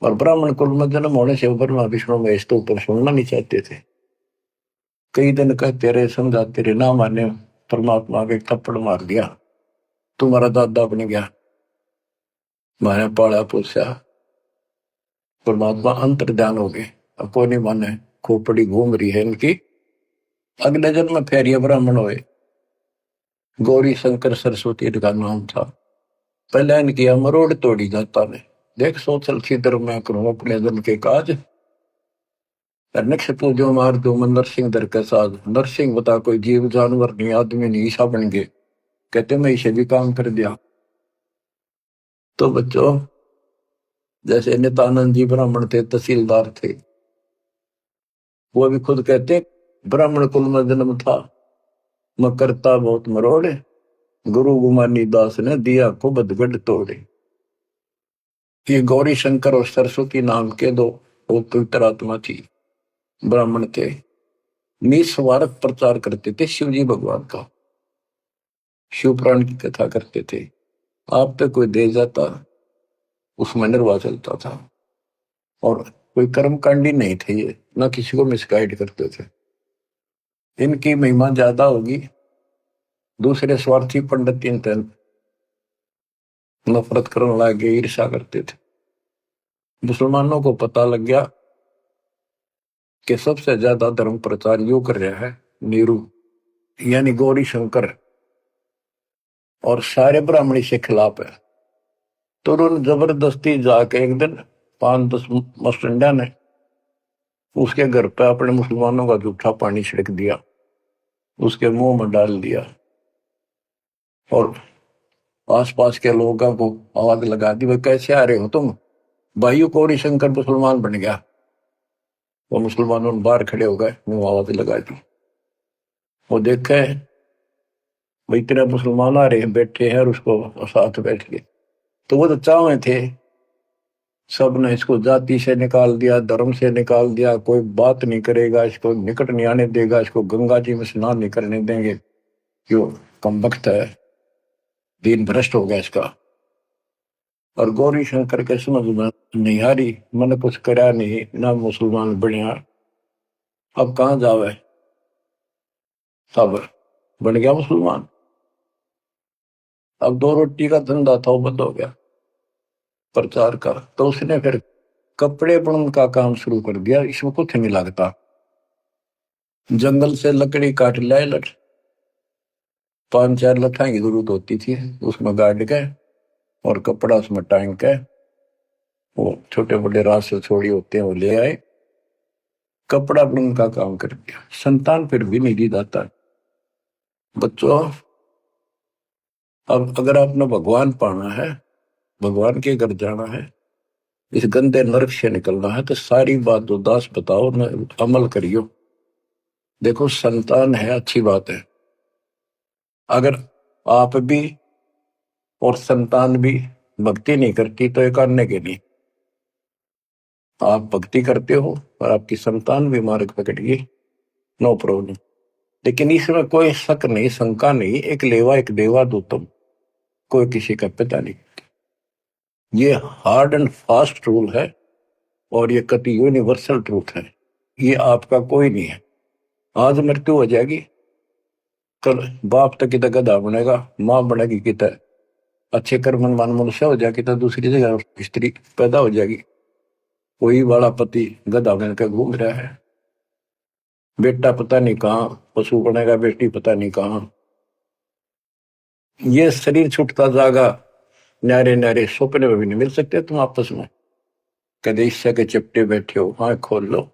और ब्राह्मण कुल में जन्म होने से ब्रह्मा विष्णु महेश तो ऊपर सुनना नहीं चाहते थे। कई दिन कहते रहे, समझाते रहे, ना माने, परमात्मा के थप्पड़ मार दिया, तुम्हारा दादा बन गया, मैंने पाला पोसा। परमात्मा अंतर ध्यान हो गए, अब कोई नहीं माने, खोपड़ी घूम रही है इनकी। अगले जन्म में फिर ये ब्राह्मण हुए, गौरी शंकर सरस्वती का नाम था। पहले इनकी मरोड़ तोड़ी जाता ने, देख सोचल छिद्र मैं करूं अपने जन्म के काज, नक्ष पूजो मार दो मैं नरसिंह दर के साथ। नरसिंह बता कोई जीव जानवर नहीं, आदमी नहीं, ईसा बन गए, कहते मैं इसे भी काम कर दिया। तो बच्चों जैसे नित्यानंद जी ब्राह्मण थे, तहसीलदार थे, वो भी खुद कहते ब्राह्मण कुल में जन्म था, मैं करता बहुत मरोड़े, गुरु गुमानी दास ने दिया को बदगढ़ तोड़े। ये गौरी शंकर और सरस्वती नाम के दो पवित्र आत्मा थी, ब्राह्मण थे, निस्वार्थ प्रचार करते थे शिव जी भगवान का, शिव पुराण की कथा करते थे। आप पे कोई दे जाता उसमें निर्वाह चलता था, और कोई कर्मकांडी नहीं थे ये, ना किसी को मिसगाइड करते थे। इनकी महिमा ज्यादा होगी, दूसरे स्वार्थी पंडित इनसे नफरत करने लगे, ईर्ष्या करते थे। मुसलमानों को पता लग गया कि सबसे ज्यादा धर्म प्रचार यो कर रहा है नीरू, यानी गौरी शंकर, और सारे ब्राह्मणी से खिलाफ है। तो उन्होंने जबरदस्ती जाके एक दिन 5-10 मस्टंडा ने उसके घर पे अपने मुसलमानों का जूठा पानी छिड़क दिया, उसके मुंह में डाल दिया, और आसपास के लोगों को आवाज लगा दी, भाई कैसे आ रहे हो तुम, भाइयों गौरी शंकर मुसलमान बन गया। वो मुसलमानों ने बाहर खड़े हो गए, मुंह आवाज लगा दी। वो देखे भाई इतने मुसलमान आ रहे हैं, बैठे हैं और उसको साथ बैठ के, तो वो तो चाहे थे, सब ने इसको जाति से निकाल दिया, धर्म से निकाल दिया, कोई बात नहीं करेगा, इसको निकट नहीं आने देगा, इसको गंगा जी में स्नान नहीं करने देंगे, क्यों कम वक्त है, दीन भ्रष्ट हो गया इसका। और गौरी शंकर के समझ में नहीं आ रही, मैंने कुछ करा नहीं ना, मुसलमान बढ़िया, अब कहां जावे, सब बन गया मुसलमान। अब 2 रोटी का धंधा था वो बंद हो गया प्रचार का, तो उसने फिर कपड़े बुनने का काम शुरू कर दिया। इसमें कुछ नहीं लगता, जंगल से लकड़ी काट लाए, 5-4 लठाई की जरूरत होती थी, उसमें गाड़ के और कपड़ा उसमें टांग के, वो छोटे बड़े रास्ते छोड़ी होते हैं वो ले आए, कपड़ा बुनने का काम कर दिया। संतान फिर भी नहीं दी जाता। बच्चों, अब अगर आपने भगवान पाना है, भगवान के घर जाना है, इस गंदे नरक से निकलना है, तो सारी बात उदास बताओ न, अमल करियो। देखो संतान है अच्छी बात है, अगर आप भी और संतान भी भक्ति नहीं करती तो एक अन्य के नहीं, आप भक्ति करते हो और आपकी संतान भी मार्ग पकड़ गई, नो प्रॉब्लम। लेकिन इसमें कोई शक नहीं, शंका नहीं, एक लेवा एक देवा दो तुम, कोई किसी का पिता नहीं। ये हार्ड एंड फास्ट रूल है, और ये कति यूनिवर्सल ट्रूथ है, ये आपका कोई नहीं है। आज मृत्यु हो जाएगी, कल बाप तक कितना गधा बनेगा, माँ बनेगी कितना अच्छे कर्म मान मनुष्य हो जाएगी, तो दूसरी जगह स्त्री पैदा हो जाएगी, कोई वाला पति गधा बनकर घूम रहा है, बेटा पता नहीं कहाँ पशु बनेगा, बेटी पता नहीं कहाँ। ये शरीर छूटता जागा, न्यारे न्यारे सपने में भी नहीं मिल सकते तुम आपस में, कदे ईर्ष्या के चिपटे बैठे हो, हाँ खोल लो।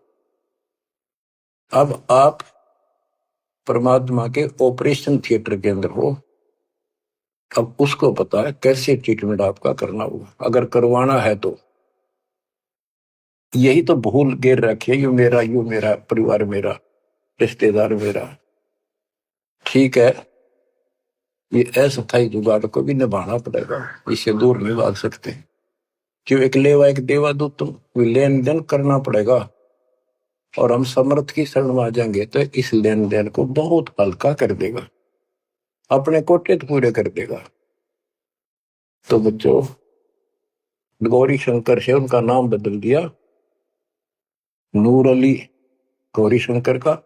अब आप परमात्मा के ऑपरेशन थिएटर के अंदर हो, अब उसको पता है कैसे ट्रीटमेंट आपका करना होगा, अगर करवाना है तो। यही तो भूल गिर रखी है, यू मेरा परिवार मेरा, रिश्तेदार मेरा। ठीक है, ये अस्थायी जुगाड़ को भी निभाना पड़ेगा, इससे दूर नहीं भाग सकते। क्यों, एक लेवा एक देवा दो, तुम लेन देन करना पड़ेगा, और हम समर्थ की शरण में आ जाएंगे तो इस लेन देन को बहुत हल्का कर देगा, अपने कोटे तो पूरे कर देगा। तो बच्चों, गौरी शंकर से उनका नाम बदल दिया, नूर अली गौरी शंकर का,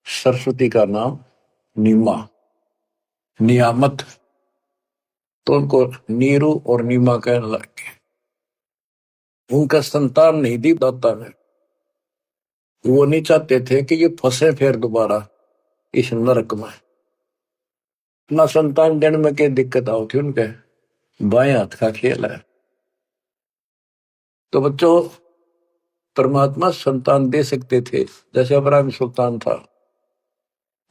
सरस्वती का नाम नीमा, नियामत, तो उनको नीरू और नीमा कहने लगे। उनका संतान नहीं दी दाता ने, वो नहीं चाहते थे कि ये फंसे फिर दोबारा इस नरक में। ना संतान देने में क्या दिक्कत आओ थी उनके, बाएं हाथ का खेल है। तो बच्चों, परमात्मा संतान दे सकते थे, जैसे अब्राहम सुल्तान था,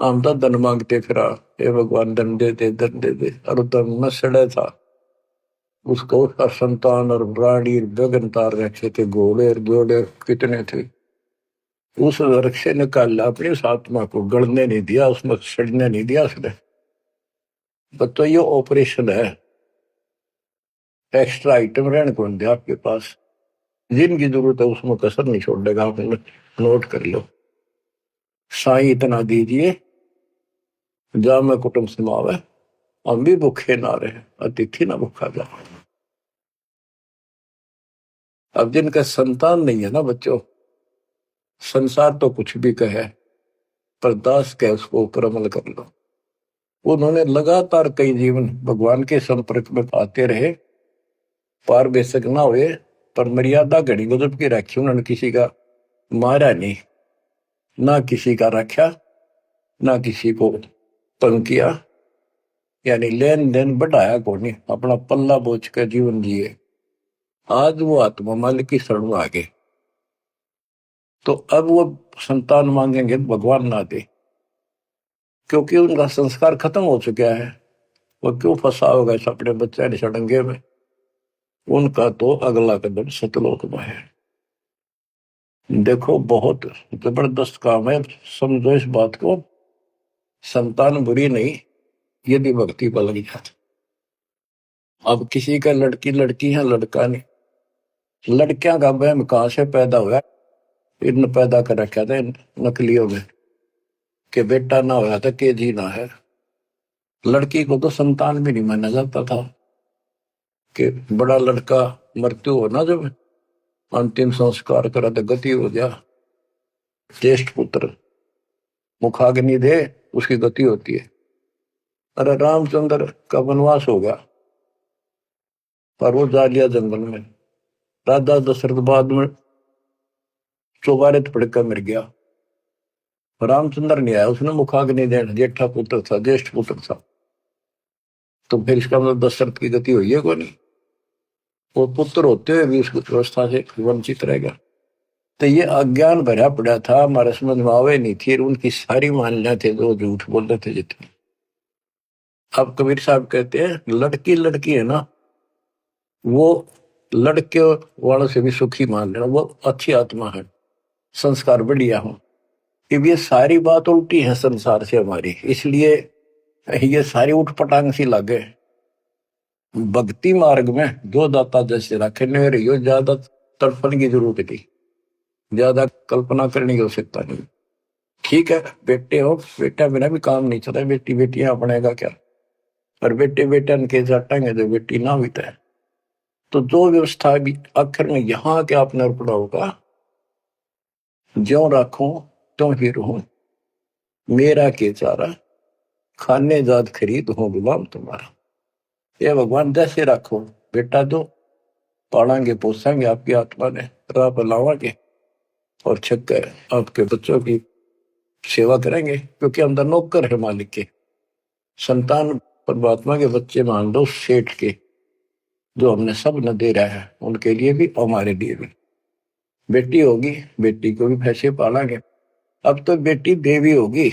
हम तो धन मांगते फिरा, हे भगवान धन दे दे धन दे दे, और धन में सड़े था, उसको उसका संतान और प्राणी गगन तार रखे थे, घोड़े घोड़े कितने थे, उस नरक से निकाल अपनी उस आत्मा को, गड़ने नहीं दिया, उसमें सड़ने नहीं दिया उसने। तो ये ऑपरेशन है। एक्स्ट्रा आइटम रहने कौन दिया आपके पास? जिनकी जरूरत है उसमें कसर नहीं छोड़ेगा। आप नोट कर लो। साई इतना दीजिए जा में कुटुंब समावे, हम भी भूखे ना रहे, अतिथि ना भूखा जा। अब जिनका संतान नहीं है ना बच्चों, संसार तो कुछ भी कहे, पर दास के उसको ऊपर अमल कर लो। उन्होंने लगातार कई जीवन भगवान के संपर्क में आते रहे, पार बेशक ना हुए, पर मर्यादा घड़ी गजब की रखी उन्होंने। किसी का मारा नहीं, ना किसी का रखा, ना किसी को तंग किया, यानी लेन देन बढ़ाया को नहीं, अपना पल्ला बोझ कर जीवन जिए। आज वो आत्मा मालिक की शरण में आ गए, तो अब वो संतान मांगेंगे तो भगवान ना दे, क्योंकि उनका संस्कार खत्म हो चुका है। वो क्यों फंसा होगा इस अपने बच्चे सड़ंगे में? उनका तो अगला कदम सतलोक में है। देखो बहुत जबरदस्त काम है, समझो इस बात को। संतान बुरी नहीं, यदि भक्ति पर लग जाती। अब किसी का लड़की लड़की है, लड़का नहीं। लड़कियां का वहम कहां से पैदा हुआ? इन पैदा कर रखा था इन नकलियों में कि बेटा ना होया था के जी ना है। लड़की को तो संतान भी नहीं माना जाता था कि बड़ा लड़का मृत्यु हो ना, जब अंतिम संस्कार करा तो गति हो गया, ज्येष्ठ पुत्र मुखाग्नि दे, उसकी गति होती है। अरे रामचंद्र का वनवास हो गया, पर वो जा लिया जंगल में। राजा दशरथ बाद में चौबारे पड़कर मर गया। रामचंद्र नहीं आया, उसने मुखाग्नि देना, जेठा पुत्र था, ज्येष्ठ पुत्र था। तो फिर इसका मतलब दशरथ की गति हुई है कोई नहीं? वो पुत्र होते हुए भी उस व्यवस्था से वंचित रहेगा। तो ये अज्ञान भरा पड़ा था, हमारे समझ में आवे नहीं थी। उनकी सारी मान्यता थे जो झूठ बोल रहे थे जितने। अब कबीर साहब कहते हैं लड़की लड़की है ना, वो लड़के वालों से भी सुखी मान लेना, वो अच्छी आत्मा है, संस्कार बढ़िया हो। अब ये सारी बात उल्टी है संसार से हमारी, इसलिए ये सारी उठपटांग सी लगे। भक्ति मार्ग में जो दाता जैसे रखे नहीं रही हो, ज्यादा तड़पने की जरूरत नहीं, ज्यादा कल्पना करने की आवश्यकता नहीं। ठीक है, बेटे हो, बेटा बिना भी काम नहीं चलता, बेटी बेटियां अपनेगा क्या? पर बेटे बेटा के जाटेंगे जो बेटी ना बीता है। तो जो व्यवस्था भी आखिर में यहाँ के आपने अर्पणा होगा, ज्यो राखो त्यों ही रहूं, मेरा के चारा खाने जात खरीद हो गुलाम तुम्हारा। ये भगवान जैसे रखो, बेटा दो, पालेंगे पोसेंगे आपकी आत्मा ने, राह पर लावांगे और छक्कर आपके बच्चों की सेवा करेंगे, क्योंकि हम तो नौकर है मालिक के। संतान परमात्मा के बच्चे मान लो, सेठ के, जो हमने सब न दे रहा है, उनके लिए भी हमारे लिए भी। बेटी होगी, बेटी को भी पैसे पालेंगे। अब तो बेटी देवी होगी,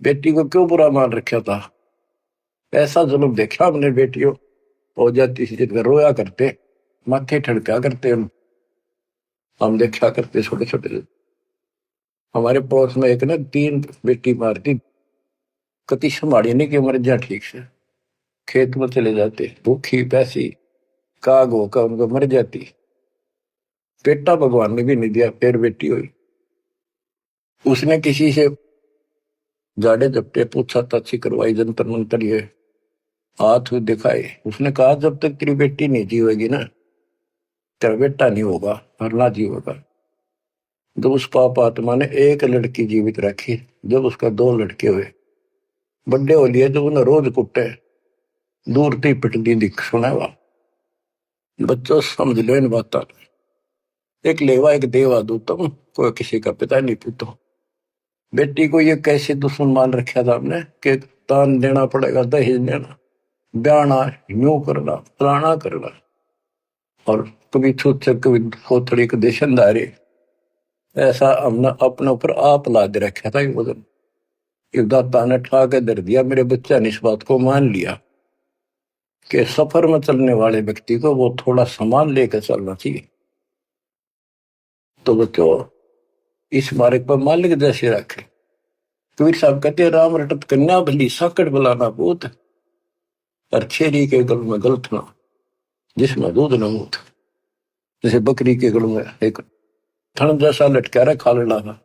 बेटी को क्यों बुरा मान रखा था? ऐसा जुल्म देखा हमने, बेटियों हो जाती थी जिनका रोया करते, माथे ठड़का करते, हम देखा करते छोटे छोटे। हमारे पड़ोस में एक ना 3 बेटी मारती, कति संभाली नहीं कि मर जा, ठीक से खेत में चले जाते, भूखी पैसी काग होकर उनको मर जाती। बेटा भगवान ने भी नहीं दिया, फिर बेटी हुई। उसने किसी से जाड़े जपटे पूछा, ताची करवाई, जंतर मंतर ये हाथ दिखाए। उसने कहा जब तक तेरी बेटी नहीं जीवेगी ना, तेरा बेटा नहीं होगा, मरना जीवेगा। जब उस पाप आत्मा ने एक लड़की जीवित रखी, जब उसका 2 लड़के हुए, बड्डे हो लिए, जब उन्हें रोज कुटे, दूर थी पिटती दिख सुनावा। बच्चों समझ लो इन बात। एक लेवा एक देवा दूतम, कोई किसी का पिता नहीं पूतो। बेटी को ये कैसे दुश्मन मान रखा था हमने कि तान देना पड़ेगा, दहेज देना, ब्याना, यूं करना, फलाना करना, और कभी छूत से कभी होतड़ी के देशनदारी। ऐसा हमने अपने ऊपर आप लाद रखा था। वजन दाता ने ठा के दर दिया, मेरे बच्चा ने इस बात को मान लिया कि सफर में चलने वाले व्यक्ति को वो थोड़ा सामान लेकर चलना चाहिए। तो बच्चों, इस मार्ग पर मालिक जैसे रखे। कबीर साहब कहते हैं, राम रटत कन्या भली साकट बुलाना पूत, और छेरी के गल में गलत ना जिसमें दूध न मूत। जैसे बकरी के गल में एक थन जैसा लटका रहा खा लेना,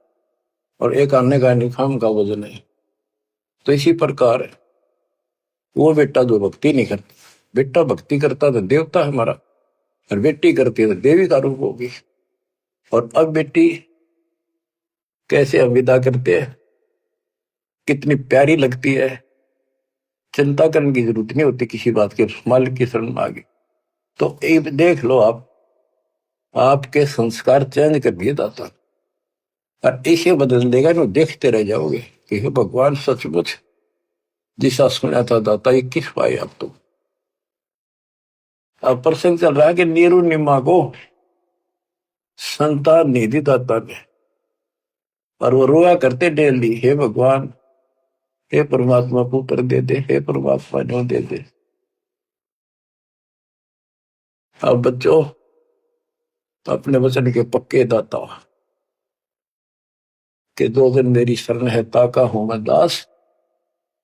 और एक आने का निखाम का वजन है। तो इसी प्रकार वो बेटा जो भक्ति नहीं करता, बेटा भक्ति करता तो देवता है हमारा, और बेटी करती है तो देवी का रूप होगी। और अब बेटी कैसे हम विदा करते हैं, कितनी प्यारी लगती है, चिंता करने की जरूरत नहीं होती किसी बात के, मालिक की शरण में आ गई तो एक देख लो आप, आपके संस्कार चेंज कर दिए दाता, और इसे बदल देगा ना, देखते रह जाओगे कि हे भगवान सचमुच जिसा सुना था दाता ये किस पाए आप। तो अब प्रसंग चल रहा है कि नीरू निम्मा को संतान नहीं दी दाता ने, और वो रोया करते डेली, हे भगवान, हे परमात्मा पुत्र दे दे, हे परमात्मा जो दे दे। अब बच्चों अपने वचन के पक्के दाता, कि दो दिन मेरी शरण है ताका हूं मैं दास,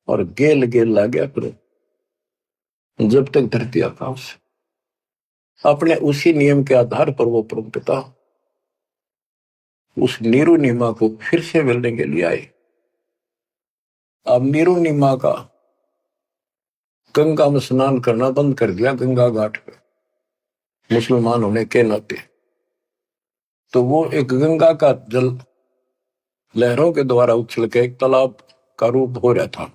और गेल गेल ला गया करो जब तक धरती आकाश। अपने उसी नियम के आधार पर वो परम पिता उस नीरू नीमा को फिर से मिलने के लिए आए। अब नीरू नीमा का गंगा में स्नान करना बंद कर दिया, गंगा घाट पे मुसलमान होने के नाते। तो वो एक गंगा का जल लहरों के द्वारा उछल के एक तालाब का रूप हो रहा था,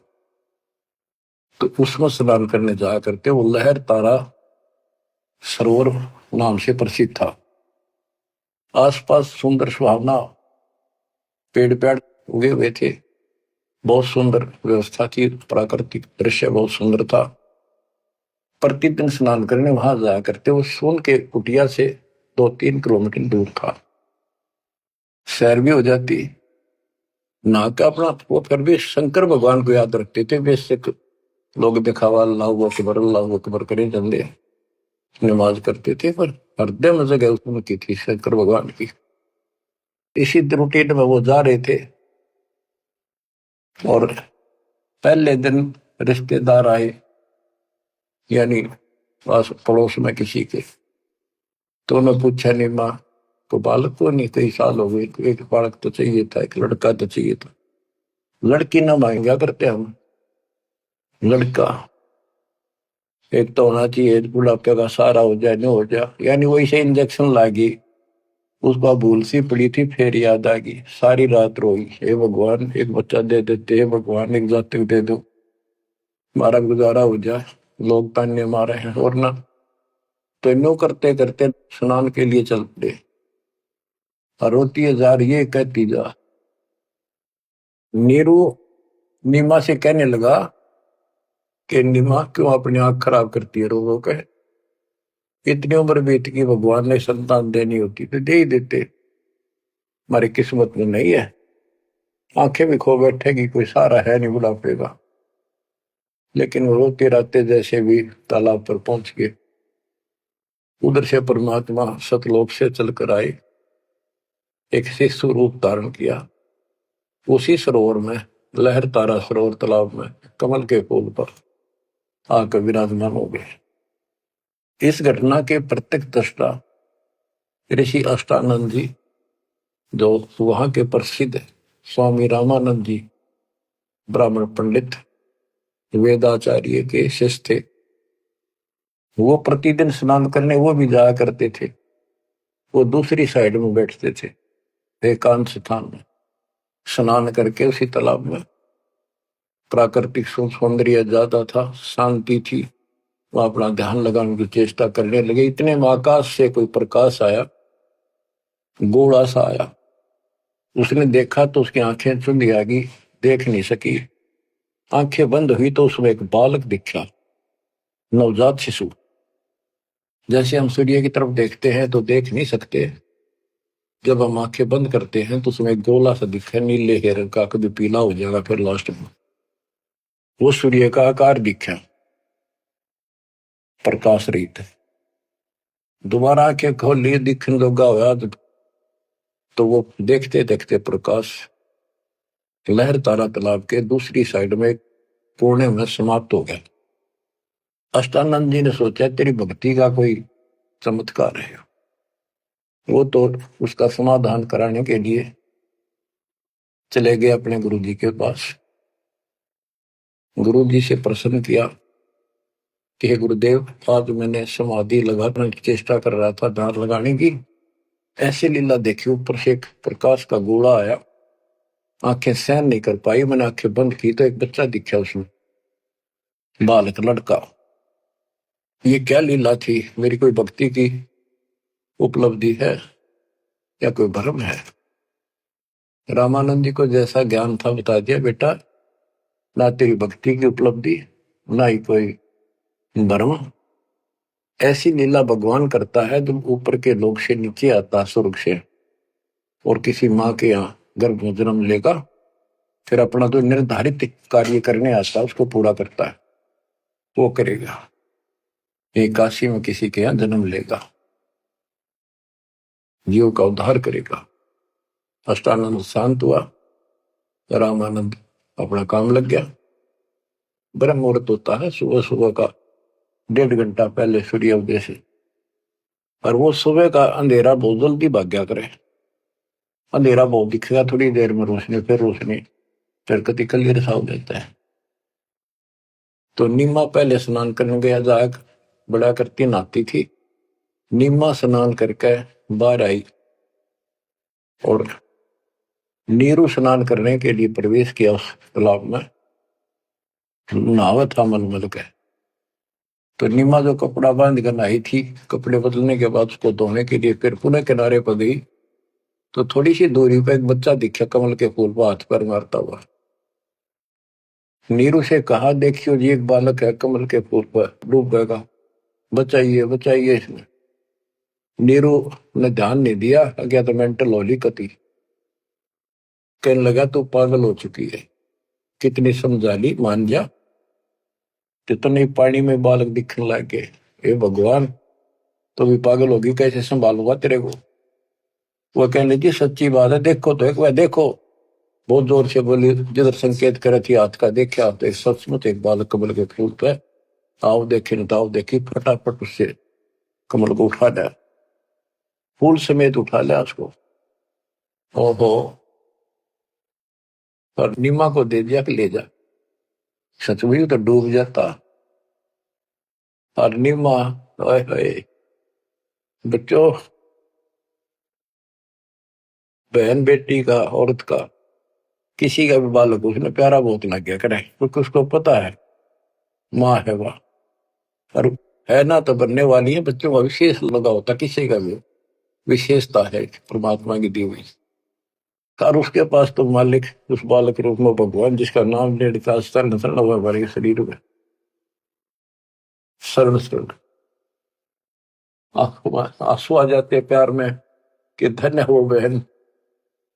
तो उसमें स्नान करने जाया करते। वो लहर तारा सरोवर नाम से प्रसिद्ध था। आसपास सुंदर सुहावना पेड़ पेड़ उगे हुए थे, बहुत सुंदर व्यवस्था थी, प्राकृतिक दृश्य बहुत सुंदर था। प्रतिदिन स्नान करने वहां जाया करते। वो सोन के कुटिया से 2-3 किलोमीटर दूर था। सैर भी हो जाती, नहा का अपना वो फिर भी शंकर भगवान को याद रखते थे। बेसिक लोग दिखावा अल्लाह अकबर करे जंदे नमाज करते थे, पर हृदय में जगह उनकी थी शंकर भगवान की। इसी रूटीन में वो जा रहे थे, और पहले दिन रिश्तेदार आए, यानी पास पड़ोस में किसी के। तो उन्होंने पूछा, नहीं माँ को बालक को नहीं, कई साल हो गए, एक बालक तो चाहिए था, एक लड़का तो चाहिए था। लड़की ना मांगा करते हम, लड़का एक तो होना चाहिए, बुढ़ापे का सहारा हो जाए, न हो जाए। यानी वही से इंजेक्शन लागी, उसका भूल सी पड़ी थी, फिर याद आ गई, सारी रात रोई, हे भगवान एक बच्चा दे देते, हे भगवान एक जातक दे दो, हमारा गुजारा हो जाए, लोग ताने मारे हैं। और ना तो नो करते करते स्नान के लिए चल पड़े। और रोती है जा रही है, कहती जा। नीरू नीमा से कहने लगा कि नीमा क्यों अपनी आंख खराब करती है रो रो के, इतनी उम्र बीत की, भगवान ने संतान देनी होती तो दे ही देते, हमारी किस्मत में नहीं है। आंखें भी खो बैठेगी, कोई सहारा है नहीं बुढ़ापे का। लेकिन वो रोते रहते जैसे भी तालाब पर पहुंच गए। उधर से परमात्मा सतलोक से चलकर आए, एक शिशु रूप धारण किया। उसी सरोवर में, लहर तारा सरोवर तालाब में, कमल के फूल पर आकर विराजमान हो गए। इस घटना के प्रत्यक्ष दृष्टा ऋषि अष्टानंद जी, जो वहां के प्रसिद्ध स्वामी रामानंद जी ब्राह्मण पंडित वेदाचार्य के शिष्य थे, वो प्रतिदिन स्नान करने वो भी जाया करते थे। वो दूसरी साइड में बैठते थे, एकांत स्थान में स्नान करके। उसी तालाब में प्राकृतिक सौंदर्य ज्यादा था, शांति थी, वो अपना ध्यान लगाने की चेष्टा करने लगे। इतने में आकाश से कोई प्रकाश आया, गोला सा आया। उसने देखा तो उसकी आंखें चुंधी आ गई, देख नहीं सकी। आंखें बंद हुई तो उसमें एक बालक दिखा, नवजात शिशु। जैसे हम सूर्य की तरफ देखते हैं तो देख नहीं सकते, जब हम आंखें बंद करते हैं तो उसमें एक गोला सा दिखा, नीले के रंग का, कभी पीला हो जाएगा फिर लास्ट में। वो सूर्य का आकार दिखा, प्रकाश रहित। दोबारा आंखें खोल लिए, दिखने लगा हुआ तो वो देखते देखते प्रकाश लहर तारा तालाब के दूसरी साइड में कोने में समाप्त हो गया। अष्टानंद जी ने सोचा तेरी भक्ति का कोई चमत्कार है। वो तो उसका समाधान कराने के लिए चले गए अपने गुरु जी के पास। गुरु जी से प्रश्न किया कि हे गुरुदेव, आज मैंने समाधि लगाने की चेष्टा कर रहा था, धार लगाने की, ऐसे लीला देखी, ऊपर से एक प्रकाश का गोला आया, आंखें सहन नहीं कर पाई, मैंने आंखें बंद की तो एक बच्चा दिखा उसमें, बालक लड़का। ये क्या लीला थी? मेरी कोई भक्ति की उपलब्धि है या कोई भ्रम है? रामानंद जी को जैसा ज्ञान था बता दिया, बेटा ना तेरी भक्ति की उपलब्धि ना ही कोई भ्रम। ऐसी लीला भगवान करता है जब ऊपर के लोक से नीचे आता, स्वर्ग से, और किसी माँ के यहाँ गर्भ में जन्म लेगा, फिर अपना जो निर्धारित कार्य करने आता है उसको पूरा करता है, वो करेगा। एक काशी में किसी के यहाँ जन्म लेगा, जीव का उद्धार करेगा। अष्टानंद शांत हुआ, रामानंद अपना काम लग गया। ब्रह्म मुहूर्त होता है सुबह सुबह का 1.5 घंटा पहले सूर्योदय से, और वो सुबह का अंधेरा बहुत जल्दी भाग गया करे। अंधेरा बहुत दिखेगा, थोड़ी देर में रोशनी, फिर रोशनी, फिर कति क्लियर सा हो जाता है। तो नीमा पहले स्नान करने गया, जाग बड़ा करती नहाती थी, नीमा स्नान करके बाहर आई और नीरू स्नान करने के लिए प्रवेश किया उस तालाब में। नहावा था मलमल के। तो नीमा जो कपड़ा बांध कर नहाई थी, कपड़े बदलने के बाद उसको धोने के लिए फिर पुनः किनारे पर गई, तो थोड़ी सी दूरी पर एक बच्चा दिखा कमल के फूल पर हाथ पर मारता हुआ। नीरू से कहा, देखियो जी एक बालक है कमल के फूल पर डूब गएगा, बचाइए बचाइए इसमें। नीरू ने ध्यान नहीं दिया, गया तो मेंटल होली कती, कहने लगा तू पागल हो चुकी है, कितनी समझा ली, मान जा। कितने पानी में बालक दिखने लग गए, हे भगवान, तो भी पागल होगी, कैसे संभालूंगा तेरे को? वो कहने लगी सच्ची बात है, देखो तो एक बार देखो। बहुत जोर से बोली, जिधर संकेत करे थी हाथ का, देखा तो एक सचमुच एक बालक कमल के फूल पे, आओ देखे न ताओ देखी, फटाफट उससे कमल को उठा लिया, फूल समेत उठा लिया उसको। ओहो, और नीमा को दे दिया कि ले जा। सच में तो डूब जाता। और नीमा, ओए होए बच्चों, बहन बेटी का, औरत का, किसी का भी बालक उसने प्यारा बहुत लग गया करे, क्योंकि उसको पता है माँ है वह, और है ना तो बनने वाली है। बच्चों का विशेष लगा होता, किसी का भी विशेषता है परमात्मा की दी हुई। और उसके पास तो मालिक उस बालक रूप में भगवान, जिसका नाम लेता शरण शरण हुआ हमारे शरीर में, शरण शरण। आंसू आ जाते प्यार में कि धन्य हो बहन,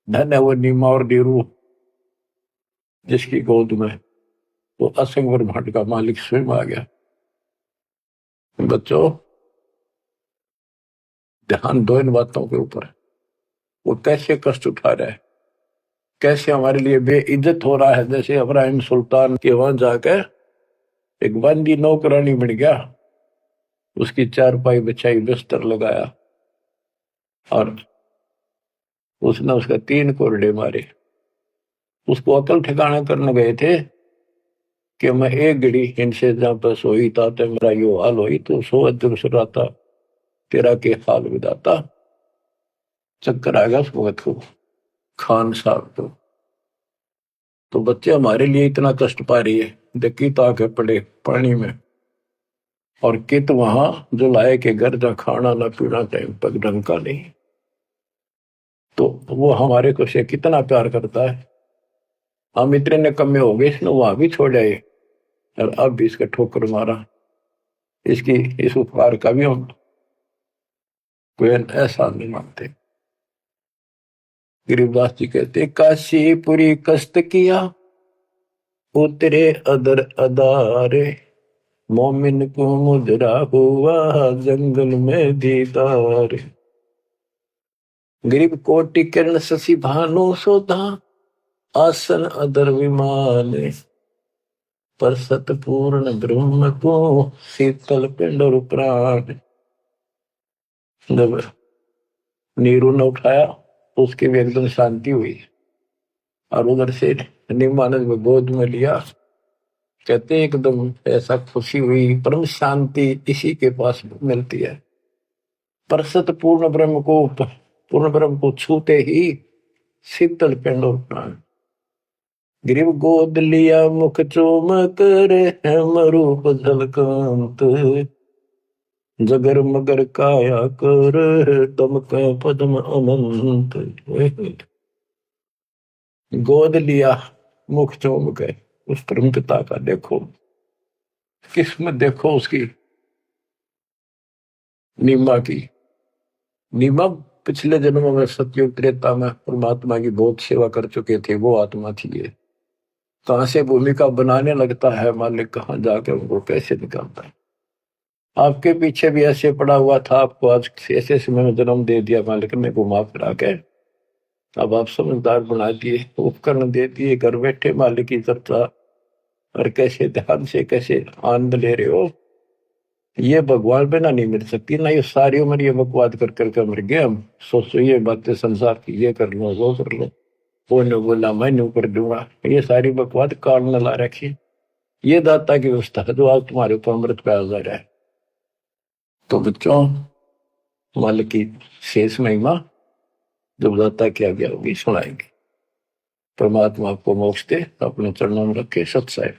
धन्य हो नीमा और नीरू, जिसकी गोद में वो असंग ब्रह्मांड का मालिक स्वयं आ गया। बच्चों ध्यान दो इन बातों के ऊपर, वो कैसे कष्ट उठा रहा है, कैसे हमारे लिए बेइज्जत हो रहा है। जैसे इब्राहिम सुल्तान के वहां जाकर एक बंदी नौकरानी बन गया, उसकी चारपाई बिछाई, बिस्तर लगाया, और उसने उसका 3 कोरडे मारे। उसको अकल ठिकाना करने गए थे कि मैं एक घड़ी इनसे जहां पर सोई था तो मेरा यो हाल हुई, तो सो दुसराता तेरा के हाल विदाता। चक्कर आ गया उस वक्त को, खान साहब को। तो बच्चे हमारे लिए इतना कष्ट पा रही है, देखी ताके पड़े पानी में, और कित वहां जो लाए के घर जा खाना ना पीना टाइम पर ढंग का नहीं। तो वो हमारे को से कितना प्यार करता है। हम इतने निकम्मे हो गए, इसने वहां भी छोड़ आए और अब भी इसका ठोकर मारा। इसकी इस उपकार का भी हम कोई ऐसा नहीं मानते। गरीबदास जी कहते, काशीपुरी कष्ट किया उतरे अदर अदारे, मोमिन को मुजरा हुआ जंगल में दीदार। गरीब कोटि किरण शशि भानु सोधा, आसन अदर विमान, पर सतपूर्ण ब्रह्म को शीतल पिंड और प्राण। जब नीरू ने उठाया तो उसकी भी एकदम शांति हुई, और उधर से निमानंद में गोद में लिया। कहते एकदम ऐसा खुशी हुई, परम शांति इसी के पास मिलती है। पर सतपूर्ण ब्रह्म को छूते ही शीतल पिंड और प्राण। ग्रीव गोद लिया मुख चोम कर, हेम रूप झलकांत, जगर मगर काया कर, दमक पद्म अनंत। गोद लिया, मुख चूम गए उस परम पिता का। देखो किस्मत, देखो उसकी नीमा की। नीमा पिछले जन्मों में सतयुग त्रेता में परमात्मा की बहुत सेवा कर चुके थे, वो आत्मा थी ये। कहां से भूमिका बनाने लगता है मालिक, कहां जाके उनको कैसे निकालता है। आपके पीछे भी ऐसे पड़ा हुआ था, आपको आज ऐसे समय में जन्म दे दिया मालिक ने घुमा फिरा के। अब आप समझदार बना दिए, उपकरण दे दिए, घर बैठे मालिक की चर्चा और कैसे ध्यान से कैसे आनंद ले रहे हो। ये भगवान बिना नहीं मिल सकती ना। ये सारी उम्र ये बकवाद कर करके मर गए हम। सोचो ये बातें संसार की, ये कर लो वो कर लो, वो ने बोला मैं न्यू कर दूंगा, ये सारी बकवाद काल न ला रखी। ये दाता की व्यवस्था है जो आज तुम्हारे ऊपर अमृत पे आ रहा है। तो बच्चों, मालिक की शेष महिमा जब दाता की आज्ञा होगी सुनाएंगे। परमात्मा आपको मोक्ष दे, अपने चरणों में रखे। सत्साई।